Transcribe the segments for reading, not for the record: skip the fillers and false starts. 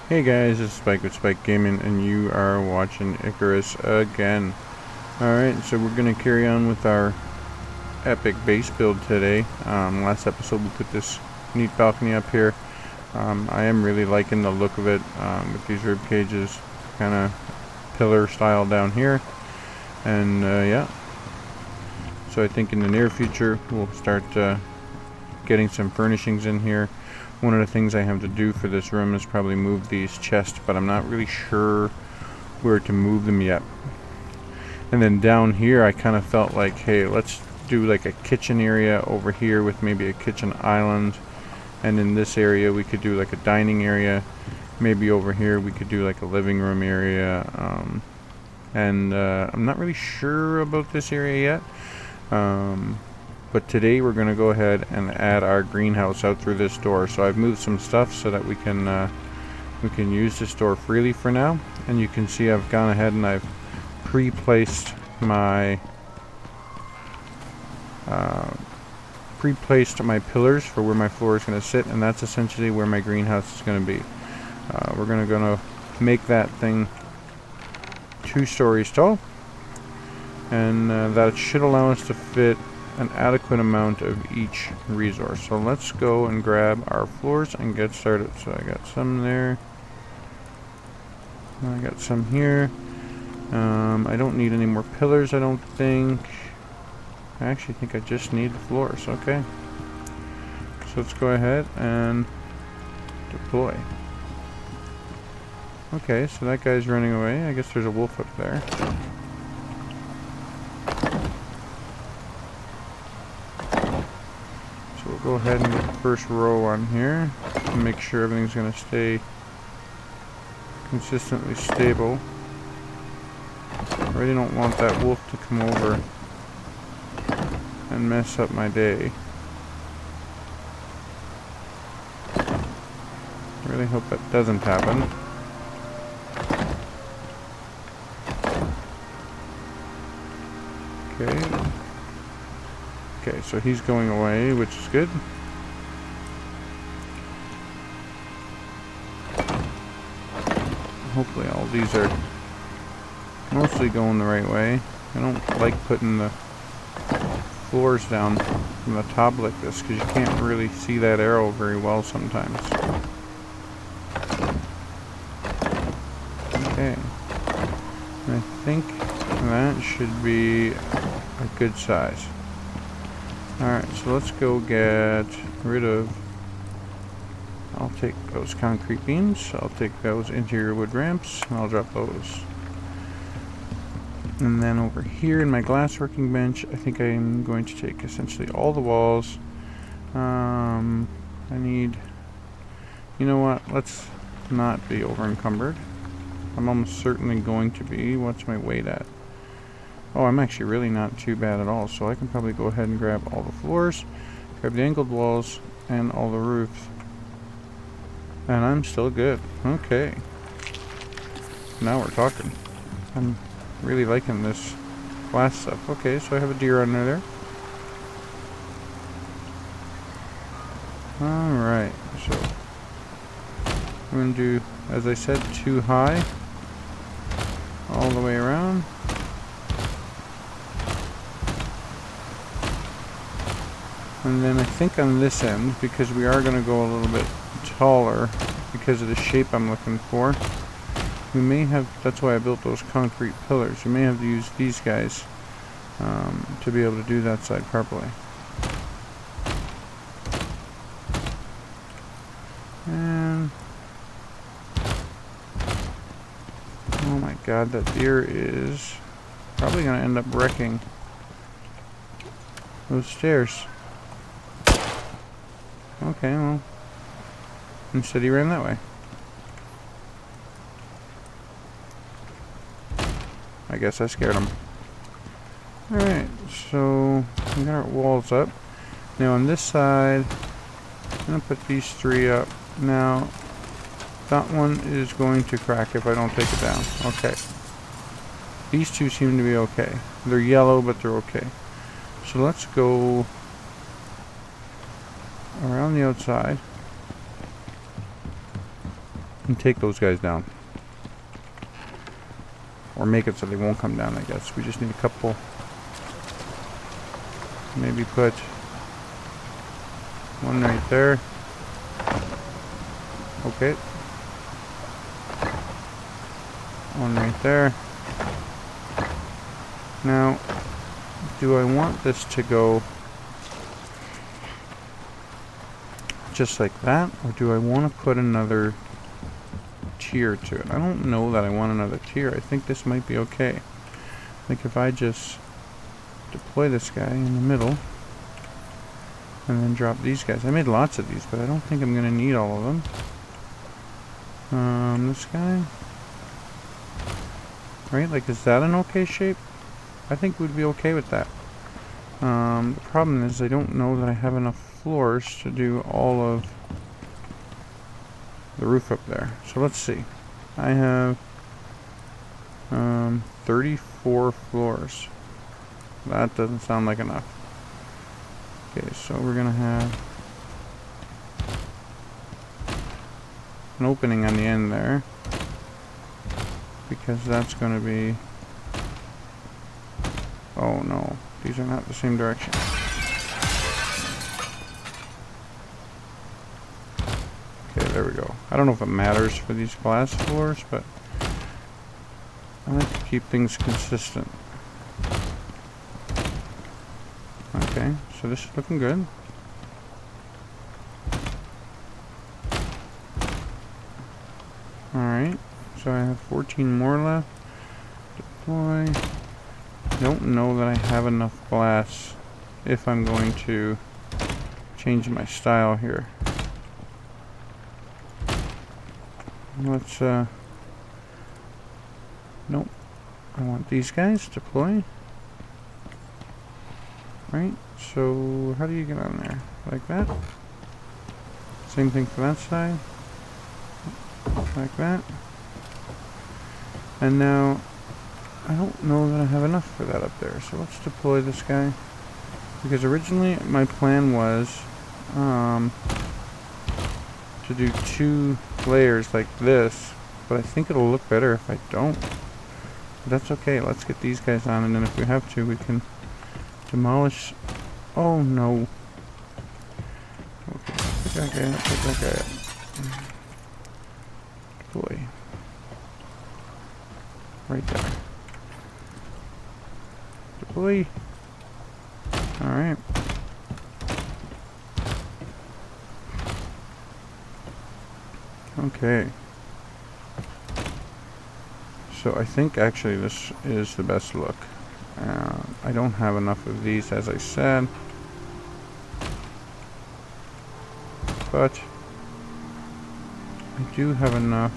Hey guys, this is Spike with Spike Gaming, and you are watching Icarus again. Alright, so we're going to carry on with our epic base build today. Last episode we put this neat balcony up here. I am really liking the look of it with these rib cages, kind of pillar style down here. And yeah, so I think in the near future we'll start getting some furnishings in here. One of the things I have to do for this room is probably move these chests, but I'm not really sure where to move them yet. And then down here I kind of felt like, hey, let's do like a kitchen area over here with maybe a kitchen island, and in this area we could do like a dining area. Maybe over here we could do like a living room area, and I'm not really sure about this area yet. But today we're going to go ahead and add our greenhouse out through this door. So I've moved some stuff so that we can use this door freely for now. And you can see I've gone ahead and I've pre-placed my pillars for where my floor is going to sit, and that's essentially where my greenhouse is going to be. We're going to make that thing 2 stories tall, and that should allow us to fit an adequate amount of each resource. So let's go and grab our floors and get started. So I got some there, I got some here. I don't need any more pillars, I don't think. I actually think I just need the floors. Okay, so let's go ahead and deploy. Okay, so that guy's running away. I guess there's a wolf up there. Go ahead and get the first row on here to make sure everything's going to stay consistently stable. I really don't want that wolf to come over and mess up my day. I really hope that doesn't happen. Okay. Okay, so he's going away, which is good. Hopefully all these are mostly going the right way. I don't like putting the floors down from the top like this because you can't really see that arrow very well sometimes. Okay. I think that should be a good size. Alright, so let's go get rid of, I'll take those concrete beams, I'll take those interior wood ramps, and I'll drop those. And then over here in my glass working bench, I think I'm going to take essentially all the walls. I need, you know what, let's not be over encumbered. I'm almost certainly going to be. What's my weight at? Oh, I'm actually really not too bad at all, so I can probably go ahead and grab all the floors, grab the angled walls, and all the roofs. And I'm still good. Okay. Now we're talking. I'm really liking this glass stuff. Okay, so I have a deer under there. Alright, so I'm going to do, as I said, 2 high all the way around. And then I think on this end, because we are going to go a little bit taller because of the shape I'm looking for, we may have, that's why I built those concrete pillars, we may have to use these guys to be able to do that side properly. And oh my god, that deer is probably going to end up wrecking those stairs. Okay, well, instead he ran that way. I guess I scared him. Alright, so we got our walls up. Now on this side, I'm going to put these 3 up. Now, that one is going to crack if I don't take it down. Okay. These 2 seem to be okay. They're yellow, but they're okay. So let's go around the outside. and take those guys down. Or make it so they won't come down, I guess. We just need a couple. Maybe put one right there. Okay. One right there. Now, do I want this to go just like that, or do I want to put another tier to it? I don't know that I want another tier. I think this might be okay. Like if I just deploy this guy in the middle and then drop these guys. I made lots of these, but I don't think I'm going to need all of them. This guy. Right, like is that an okay shape? I think we'd be okay with that. The problem is I don't know that I have enough floors to do all of the roof up there. So let's see. I have 34 floors. That doesn't sound like enough. Okay, so we're gonna have an opening on the end there, because that's gonna be, oh no, these are not the same direction. Okay, there we go. I don't know if it matters for these glass floors, but I like to keep things consistent. Okay, so this is looking good. Alright, so I have 14 more left. Deploy. Don't know that I have enough glass if I'm going to change my style here. Let's, nope. I want these guys to deploy. Right, so how do you get on there? Like that? Same thing for that side. Like that. And now, I don't know that I have enough for that up there, so let's deploy this guy. Because originally my plan was to do 2 layers like this, but I think it'll look better if I don't. But that's okay, let's get these guys on, and then if we have to, we can demolish. Oh no. Okay, put that guy up, put that guy up. Deploy. Right there. Deploy. Alright. Okay. So I think actually this is the best look. I don't have enough of these, as I said, but I do have enough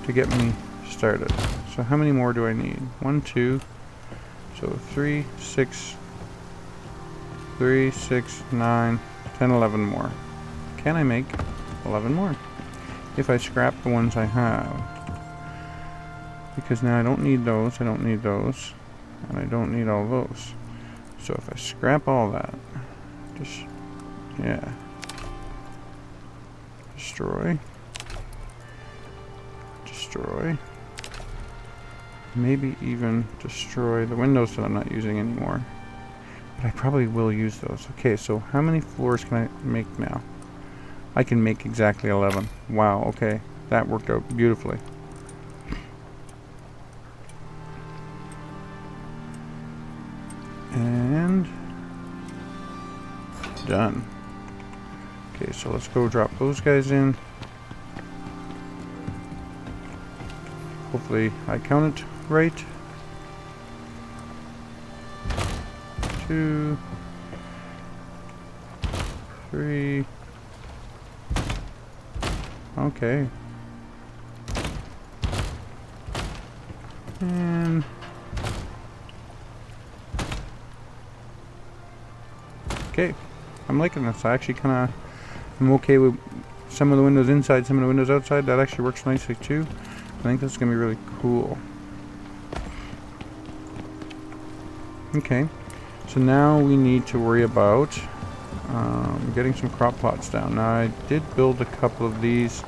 to get me started. So how many more do I need? 1, 2, so 3, 6, 9, 10, 11 more. Can I make 11 more if I scrap the ones I have? Because now I don't need those, I don't need those, and I don't need all those. So if I scrap all that, just, yeah, destroy, destroy, maybe even destroy the windows that I'm not using anymore. But I probably will use those. Okay, so how many floors can I make now? I can make exactly 11. Wow, okay, that worked out beautifully. And done. Okay, so let's go drop those guys in. Hopefully I count it right. 2, 3. Okay. And okay, I'm liking this. I actually I'm okay with some of the windows inside, some of the windows outside. That actually works nicely too. I think that's gonna be really cool. Okay, so now we need to worry about getting some crop plots down. Now I did build a couple of these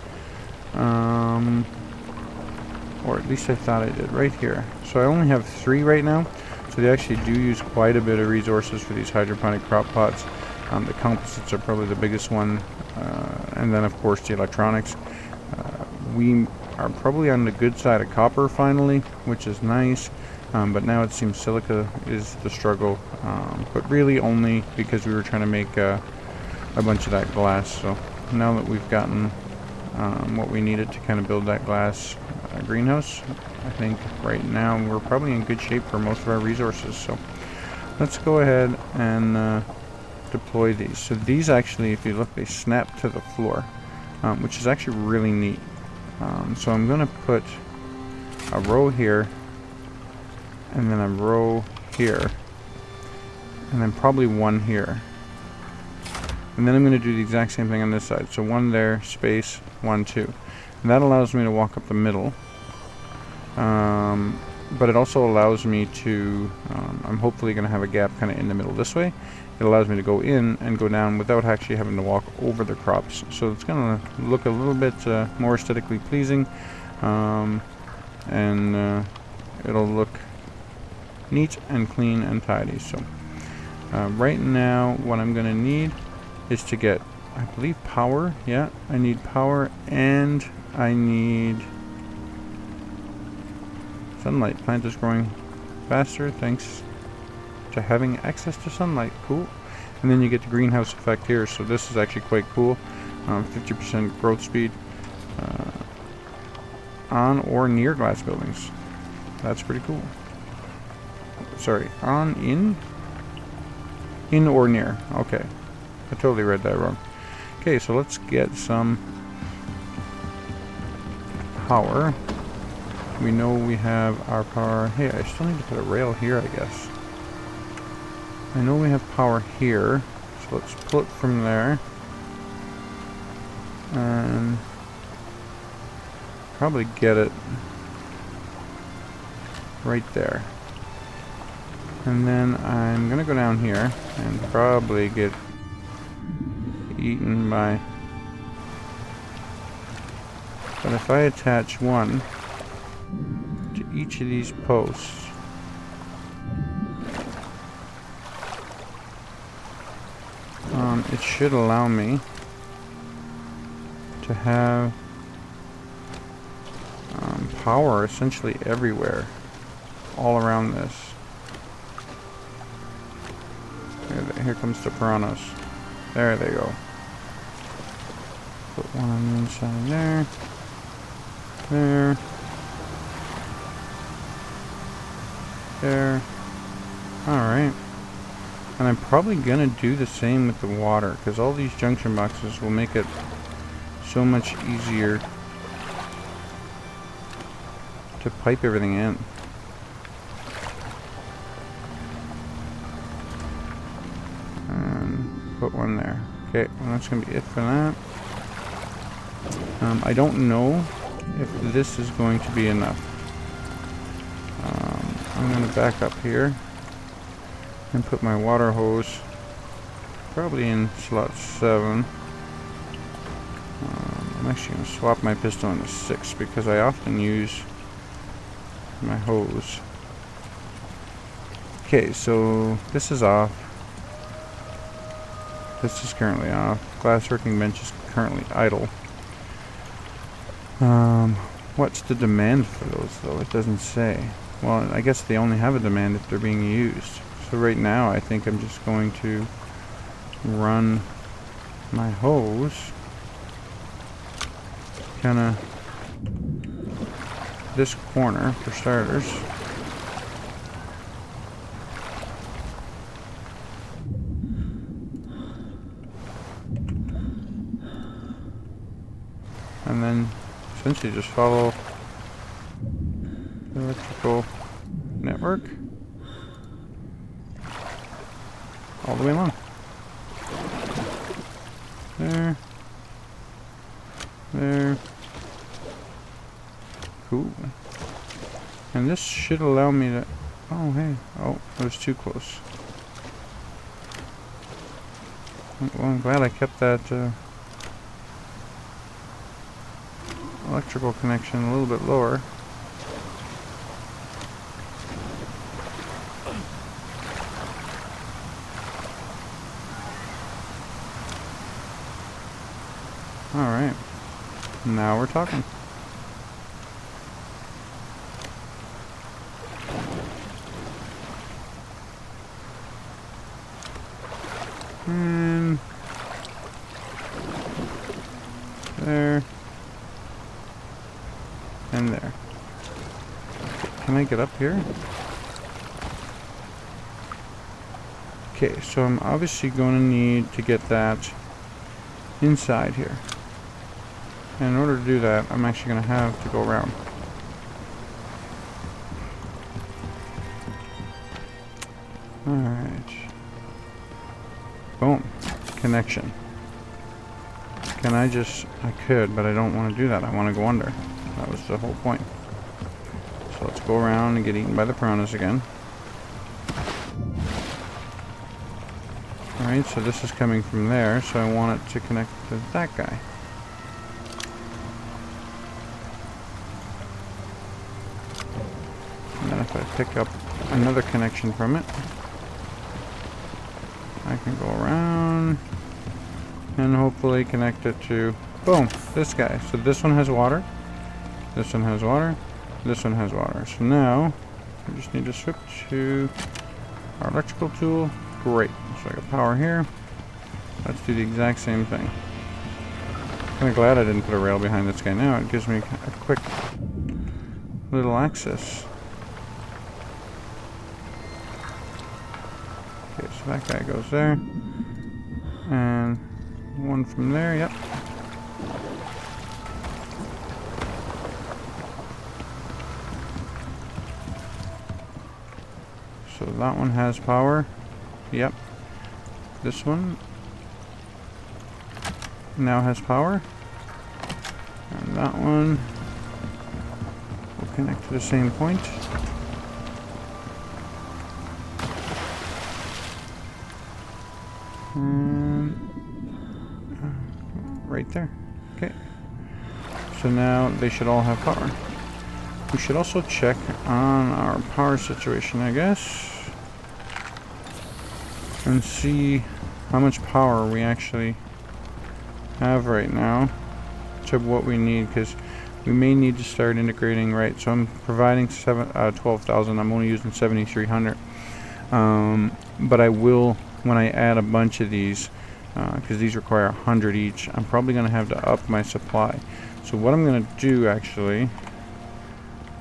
Or at least I thought I did, right here. So I only have 3 right now. So they actually do use quite a bit of resources for these hydroponic crop pots. The composites are probably the biggest one. And then of course the electronics. We are probably on the good side of copper finally, which is nice. But now it seems silica is the struggle. But really only because we were trying to make a bunch of that glass. So now that we've gotten what we needed to kind of build that glass greenhouse, I think right now we're probably in good shape for most of our resources. So let's go ahead and deploy these. So these actually, if you look, they snap to the floor, which is actually really neat. So I'm going to put a row here, and then a row here, and then probably one here. And then I'm going to do the exact same thing on this side. So one there, space, 1, 2. And that allows me to walk up the middle. But it also allows me to, I'm hopefully going to have a gap kind of in the middle this way. It allows me to go in and go down without actually having to walk over the crops. So it's going to look a little bit more aesthetically pleasing. And it'll look neat and clean and tidy. So right now what I'm going to need is to get, I believe, power. Yeah, I need power, and I need sunlight. Plant is growing faster thanks to having access to sunlight. Cool. And then you get the greenhouse effect here, so this is actually quite cool. 50% growth speed on or near glass buildings. That's pretty cool. Sorry, in or near. Okay, I totally read that wrong. Okay, so let's get some power. We know we have our power. Hey, I still need to put a rail here, I guess. I know we have power here, so let's pull it from there. And probably get it right there. And then I'm gonna go down here and probably get eaten by, but if I attach one to each of these posts, it should allow me to have power essentially everywhere, all around this. Here comes the piranhas. There they go. Put one on the inside there. There. There. Alright. And I'm probably gonna do the same with the water, because all these junction boxes will make it so much easier to pipe everything in. And put one there. Okay, well, that's gonna be it for that. I don't know if this is going to be enough. I'm going to back up here and put my water hose probably in slot 7. I'm actually going to swap my piston on the 6 because I often use my hose. Okay, so this is off. This is currently off. Glass working bench is currently idle. What's the demand for those though? It doesn't say. Well, I guess they only have a demand if they're being used. So right now I think I'm just going to run my hose kinda this corner for starters. And then essentially just follow the electrical network all the way along. There. There. Cool. And this should allow me to... Oh, hey. Oh, it was too close. Well, I'm glad I kept that... electrical connection a little bit lower. Alright, now we're talking. And there. And there. Can I get up here? Okay, so I'm obviously going to need to get that inside here. And in order to do that, I'm actually going to have to go around. Alright. Boom. Connection. Can I could, but I don't want to do that. I want to go under. That was the whole point. So let's go around and get eaten by the piranhas again. Alright, so this is coming from there, so I want it to connect to that guy. And then if I pick up another connection from it, I can go around and hopefully connect it to, boom, this guy. So this one has water, this one has water, this one has water. So now we just need to switch to our electrical tool. Great. So I got power here. Let's do the exact same thing. Kind of glad I didn't put a rail behind this guy now. It gives me a quick little access. Okay, so that guy goes there. And one from there, yep. So that one has power. Yep. This one now has power. And that one will connect to the same point. And right there. Okay. So now they should all have power. We should also check on our power situation, I guess, and see how much power we actually have right now to what we need, because we may need to start integrating, right? So I'm providing 12,000. I'm only using 7,300. But I will, when I add a bunch of these, because these require 100 each, I'm probably going to have to up my supply. So what I'm going to do actually,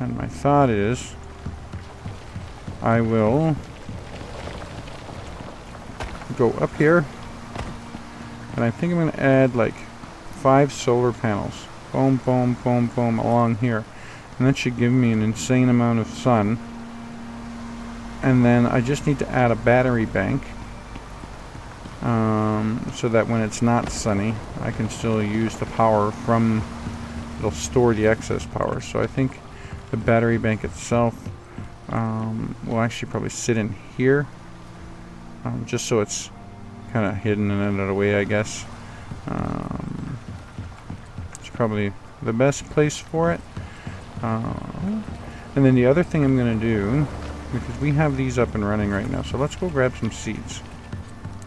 and my thought is, I will go up here, and I think I'm going to add like 5 solar panels. Boom, boom, boom, boom, along here. And that should give me an insane amount of sun. And then I just need to add a battery bank, so that when it's not sunny, I can still use the power from, it'll store the excess power. So I think the battery bank itself will actually probably sit in here, just so it's kind of hidden and out of the way, I guess. It's probably the best place for it. And then the other thing I'm going to do, because we have these up and running right now, so let's go grab some seeds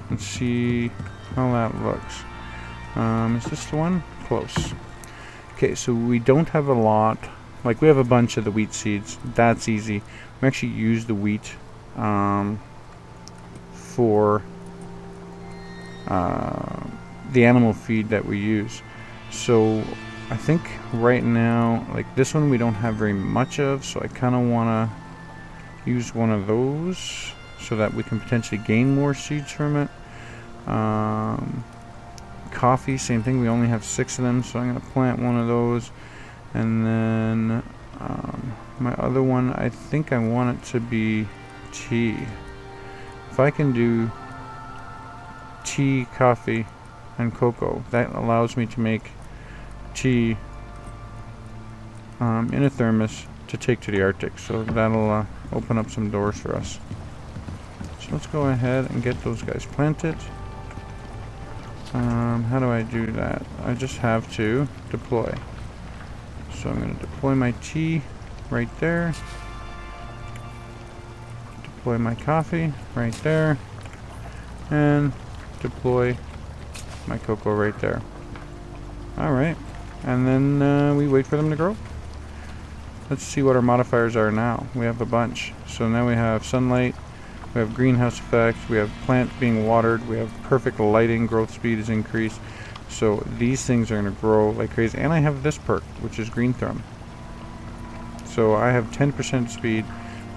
and see how that looks. Is this the one? Close. Okay, so we don't have a lot. Like, we have a bunch of the wheat seeds. That's easy. We actually use the wheat for the animal feed that we use. So I think right now, like this one we don't have very much of, so I kind of want to use one of those so that we can potentially gain more seeds from it. Coffee, same thing, we only have 6 of them, so I'm going to plant one of those. And then my other one, I think I want it to be tea. If I can do tea, coffee, and cocoa, that allows me to make tea in a thermos to take to the Arctic. So that'll open up some doors for us. So let's go ahead and get those guys planted. How do I do that? I just have to deploy. So I'm going to deploy my tea right there. Deploy my coffee right there. And deploy my cocoa right there. Alright. And then we wait for them to grow. Let's see what our modifiers are now. We have a bunch. So now we have sunlight, we have greenhouse effect, we have plant being watered, we have perfect lighting, growth speed is increased. So these things are going to grow like crazy. And I have this perk, which is green thumb. So I have 10% speed,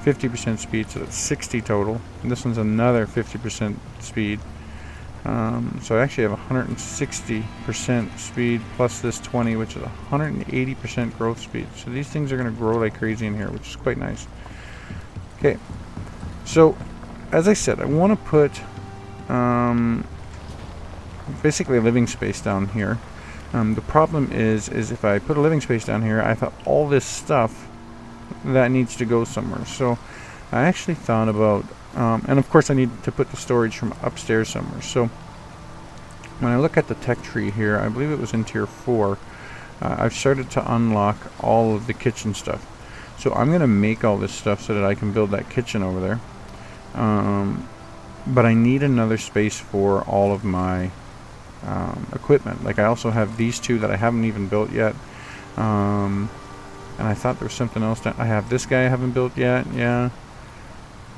50% speed, so that's 60 total. And this one's another 50% speed. So I actually have 160% speed plus this 20, which is 180% growth speed. So these things are going to grow like crazy in here, which is quite nice. Okay, so as I said, I want to put basically a living space down here. The problem is if I put a living space down here, I thought all this stuff that needs to go somewhere. So I actually thought about, and of course I need to put the storage from upstairs somewhere. So when I look at the tech tree here, I believe it was in tier 4, I've started to unlock all of the kitchen stuff. So I'm going to make all this stuff so that I can build that kitchen over there. But I need another space for all of my equipment. Like I also have these two that I haven't even built yet. And I thought there was something else. I have this guy I haven't built yet. Yeah.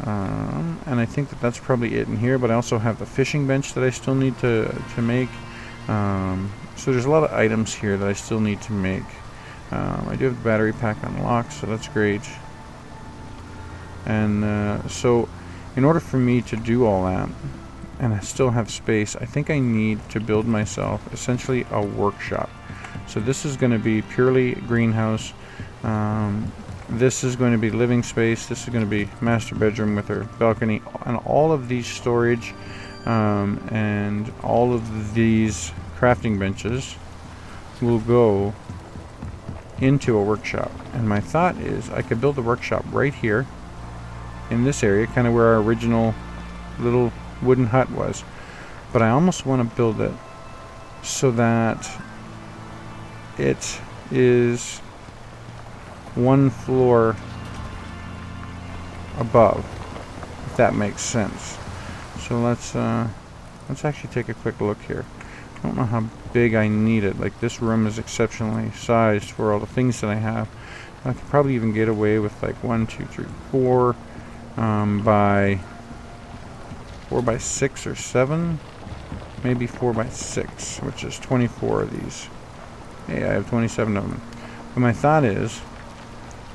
And I think that's probably it in here, but I also have the fishing bench that I still need to make. So there's a lot of items here that I still need to make. I do have the battery pack unlocked, so that's great. And so in order for me to do all that, and I still have space, I think I need to build myself essentially a workshop. So this is going to be purely greenhouse. This is going to be living space. This is going to be master bedroom with her balcony, and all of these storage and all of these crafting benches will go into a workshop. And my thought is I could build a workshop right here in this area, kind of where our original little wooden hut was. But I almost want to build it so that it is one floor above, if that makes sense. So let's actually take a quick look here. I don't know how big I need it. Like, this room is exceptionally sized for all the things that I have. I could probably even get away with like 1, 2, 3, 4 by 4 by 6 or 7, maybe 4 by 6, which is 24 of these. Yeah, I have 27 of them. But my thought is,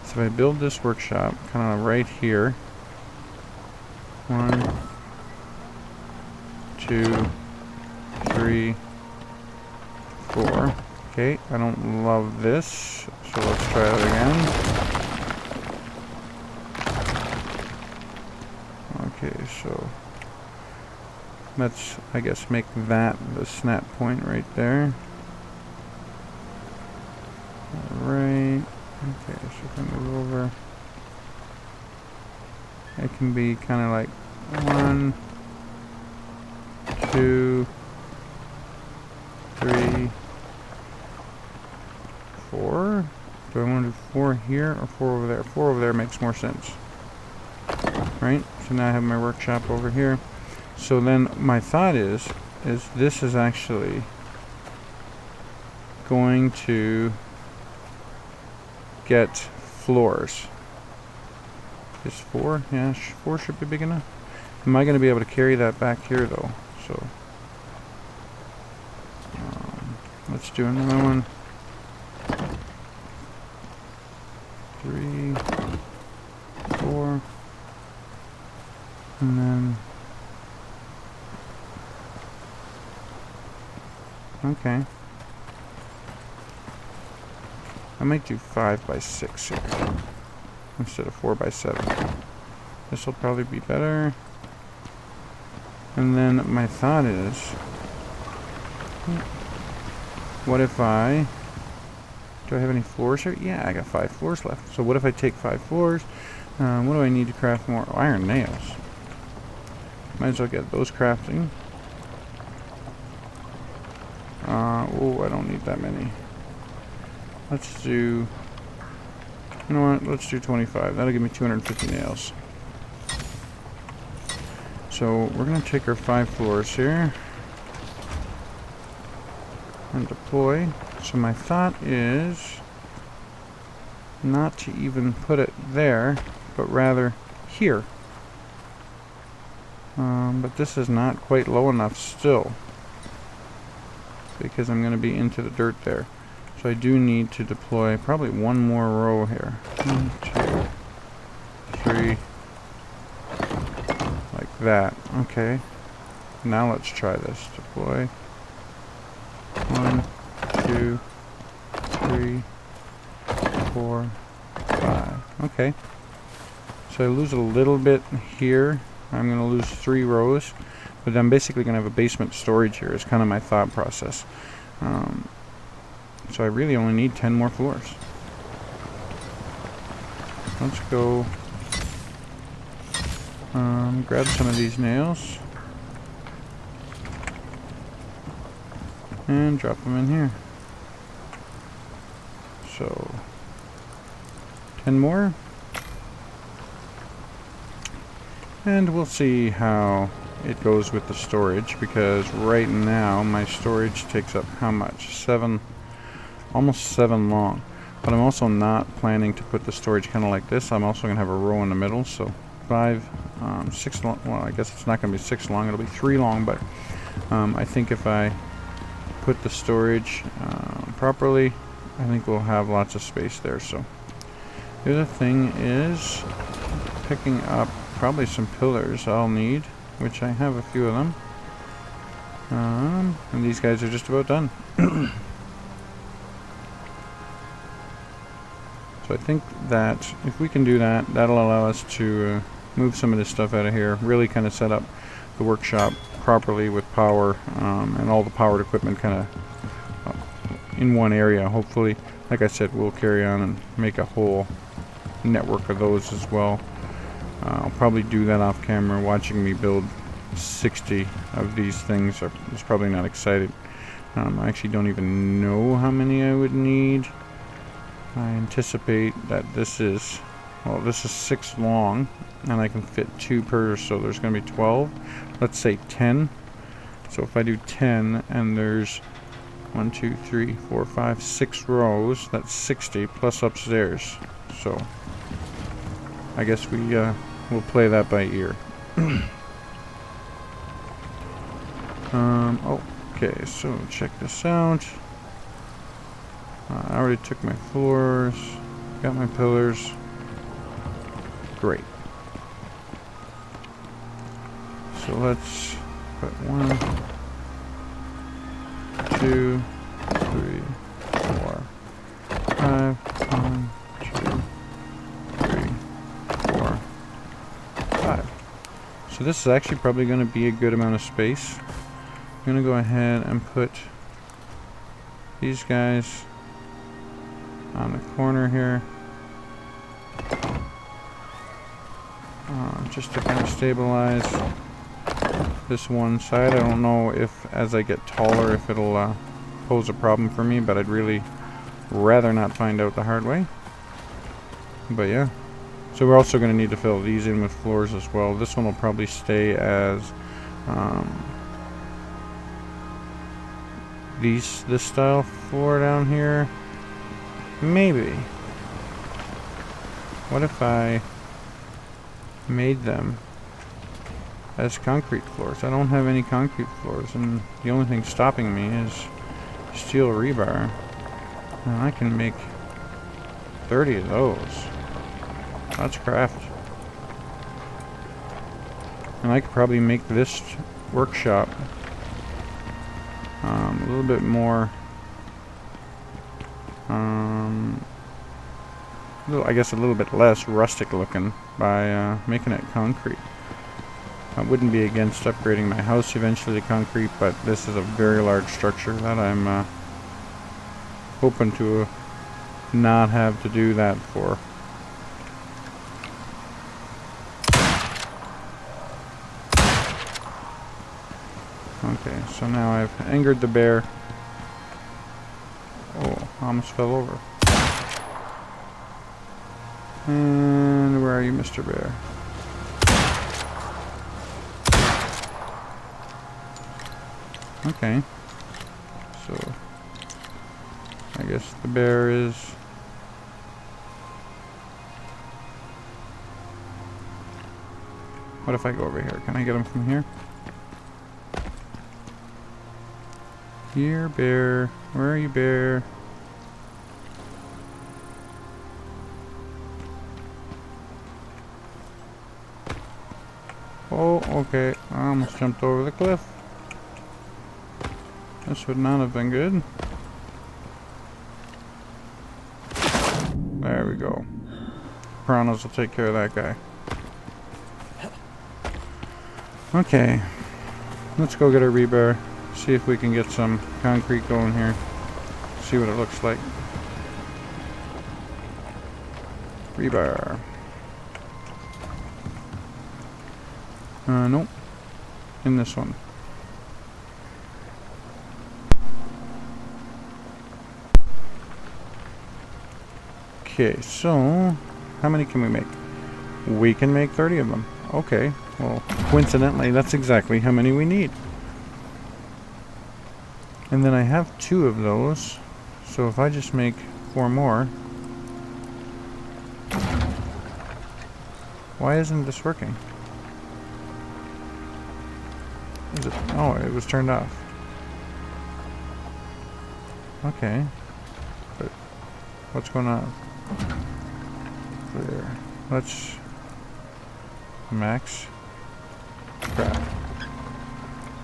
if I build this workshop kind of right here, 1, 2, 3, 4. Okay, I don't love this, so let's try it again. Okay, so let's, I guess, make that the snap point right there. Alright. Okay, so if I move over, it can be kind of like 1, 2, 3, 4. Do I want to do 4 here or 4 over there? 4 over there makes more sense. Right? So now I have my workshop over here. So then my thought is this is actually going to get floors. Is 4? Yeah, 4 should be big enough. Am I going to be able to carry that back here though? So let's do another one. 3, 4, and then okay. I might do 5 by 6 here instead of 4 by 7. This will probably be better. And then my thought is, what if do I have any floors here? Yeah, I got 5 floors left. So what if I take 5 floors? What do I need to craft more? Oh, iron nails. Might as well get those crafting. Oh, I don't need that many. Let's do... You know what? Let's do 25. That'll give me 250 nails. So we're going to take our 5 floors here and deploy. So my thought is not to even put it there, but rather here. But this is not quite low enough still, because I'm going to be into the dirt there. So I do need to deploy probably one more row here. 1, 2, 3. Like that. Okay. Now let's try this. Deploy. 1, 2, 3, 4, 5. Okay. So I lose a little bit here. I'm going to lose 3 rows. But I'm basically going to have a basement storage here. Is kind of my thought process. So I really only need 10 more floors. Let's go grab some of these nails and drop them in here. So 10 more, and we'll see how it goes with the storage, because right now my storage takes up how much? 7, almost 7 long. But I'm also not planning to put the storage kind of like this. I'm also going to have a row in the middle, so 5, 6 long. Well, I guess it's not going to be 6 long, it'll be 3 long, but I think if I put the storage properly, I think we'll have lots of space there. So the other thing is picking up probably some pillars I'll need, which I have a few of them. And these guys are just about done. So I think that if we can do that, that'll allow us to move some of this stuff out of here, really kind of set up the workshop properly with power, and all the powered equipment kind of in one area. Hopefully, like I said, we'll carry on and make a whole network of those as well. I'll probably do that off camera. Watching me build 60 of these things is probably not exciting. I actually don't even know how many I would need. I anticipate that this is 6 long, and I can fit 2 per, so there's going to be 12. Let's say 10. So if I do 10, and there's 1, 2, 3, 4, 5, 6 rows, that's 60 plus upstairs. So I guess we'll play that by ear. Okay, so check this out. I already took my floors, got my pillars. Great. So let's put 1, 2, 3, 4, 5. 1, 2, 3, 4, 5. So this is actually probably going to be a good amount of space. I'm going to go ahead and put these guys on the corner here, just to kind of stabilize this one side. I don't know if as I get taller if it'll pose a problem for me, but I'd really rather not find out the hard way. But yeah, so we're also going to need to fill these in with floors as well. This one will probably stay as this style floor down here. Maybe. What if I made them as concrete floors? I don't have any concrete floors, and the only thing stopping me is steel rebar. And I can make 30 of those. That's craft. And I could probably make this workshop a little bit more, I guess a little bit less rustic looking by making it concrete. I wouldn't be against upgrading my house eventually to concrete, but this is a very large structure that I'm hoping to not have to do that for. Okay, so now I've angered the bear. Oh, I almost fell over. And where are you, Mr. Bear? Okay. So, I guess the bear is... What if I go over here? Can I get him from here? Here, bear. Where are you, bear? Oh, okay. I almost jumped over the cliff. This would not have been good. There we go. Piranhas will take care of that guy. Okay. Let's go get a rebar. See if we can get some concrete going here. See what it looks like. Rebar. Nope. In this one. Okay, so how many can we make? We can make 30 of them. Okay, well, coincidentally, that's exactly how many we need. And then I have 2 of those, so if I just make 4 more... Why isn't this working? Is it? Oh, it was turned off. Okay. But what's going on? Clear. Let's... Max. Crap.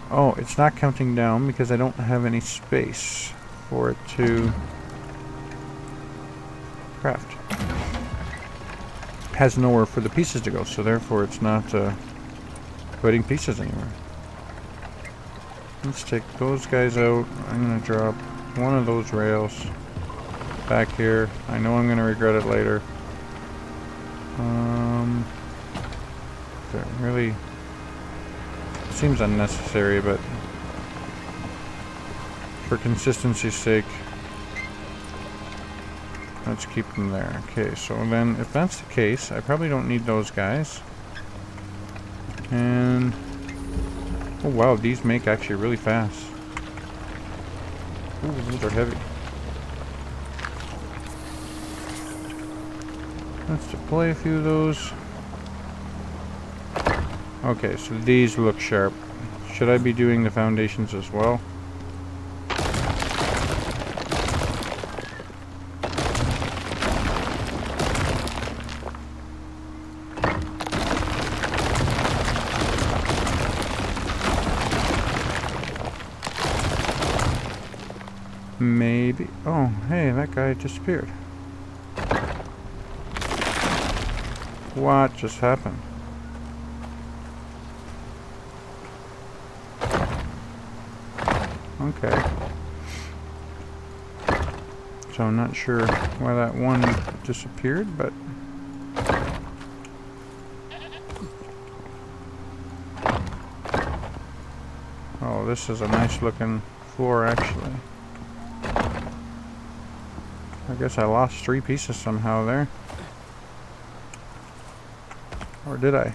Oh, it's not counting down because I don't have any space for it to craft. It has nowhere for the pieces to go, so therefore it's not putting pieces anywhere. Let's take those guys out. I'm going to drop one of those rails back here. I know I'm going to regret it later. That really seems unnecessary, but for consistency's sake, let's keep them there. Okay, so then if that's the case, I probably don't need those guys. And oh wow, these make actually really fast. Ooh, those are heavy. Let's deploy a few of those. Okay, so these look sharp. Should I be doing the foundations as well? Maybe. Oh, hey, that guy disappeared. What just happened? Okay. So I'm not sure why that one disappeared, but... Oh, this is a nice looking floor, actually. I guess I lost 3 pieces somehow there. Or did I?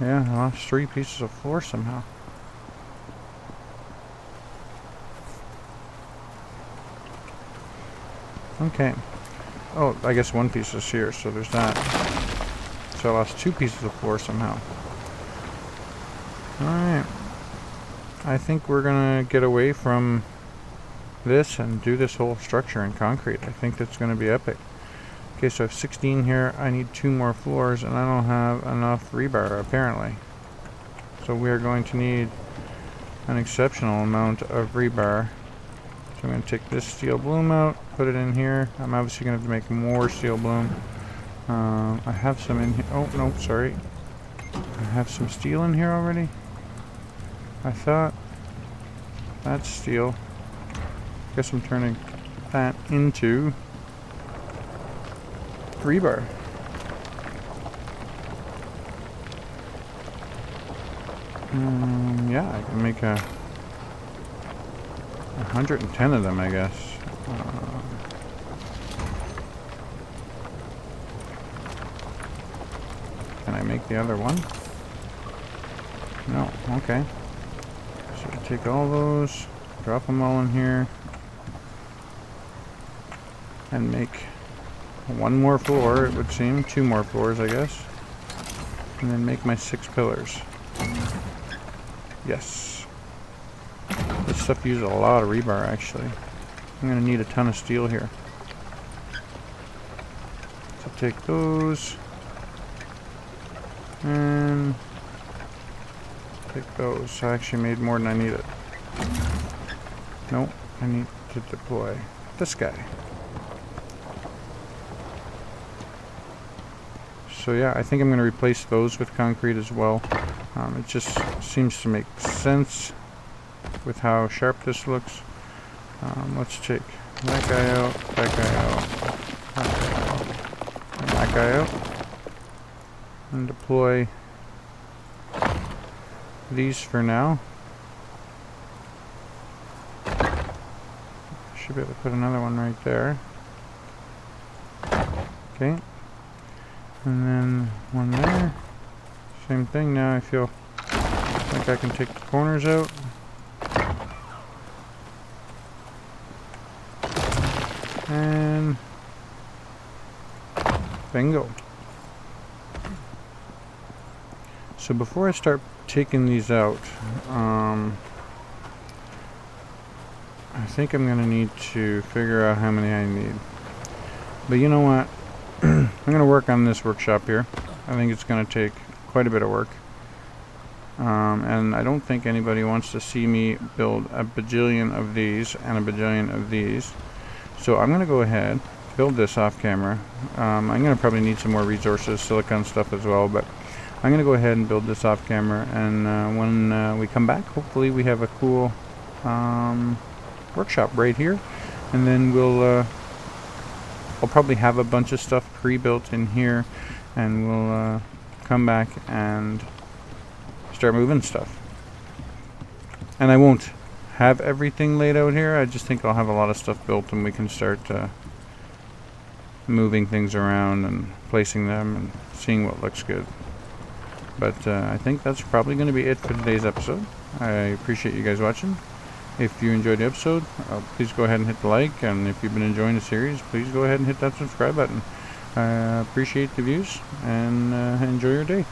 Yeah, I lost 3 pieces of floor somehow. Okay. Oh, I guess 1 piece is here, so there's that. So I lost 2 pieces of floor somehow. Alright. I think we're gonna get away from this and do this whole structure in concrete. I think that's gonna be epic. Okay, so I have 16 here. I need 2 more floors, and I don't have enough rebar, apparently. So we are going to need an exceptional amount of rebar. So I'm going to take this steel bloom out, put it in here. I'm obviously going to have to make more steel bloom. I have some in here. Oh, no, sorry. I have some steel in here already. I thought that's steel. Guess I'm turning that into rebar. Yeah, I can make 110 of them, I guess. I make the other one? No, okay. So I take all those, drop them all in here, and make one more floor, it would seem. 2 more floors, I guess. And then make my 6 pillars. Yes. This stuff uses a lot of rebar, actually. I'm going to need a ton of steel here. So take those. And take those. I actually made more than I needed. Nope, I need to deploy this guy. So yeah, I think I'm going to replace those with concrete as well. It just seems to make sense with how sharp this looks. Let's take that guy out, that guy out, that guy out, and that guy out. And deploy these for now. Should be able to put another one right there. Okay. And then one there. Same thing. Now I feel like I can take the corners out. And bingo. So before I start taking these out, I think I'm going to need to figure out how many I need. But you know what? I'm going to work on this workshop here. I think it's going to take quite a bit of work. And I don't think anybody wants to see me build a bajillion of these and a bajillion of these. So I'm going to go ahead, build this off camera. I'm going to probably need some more resources, silicon stuff as well, but I'm going to go ahead and build this off camera. And when we come back, hopefully we have a cool workshop right here. And then I'll probably have a bunch of stuff pre-built in here, and we'll come back and start moving stuff. And I won't have everything laid out here. I just think I'll have a lot of stuff built, and we can start moving things around and placing them and seeing what looks good. But I think that's probably going to be it for today's episode. I appreciate you guys watching. If you enjoyed the episode, please go ahead and hit the like, and if you've been enjoying the series, please go ahead and hit that subscribe button. I appreciate the views, and enjoy your day.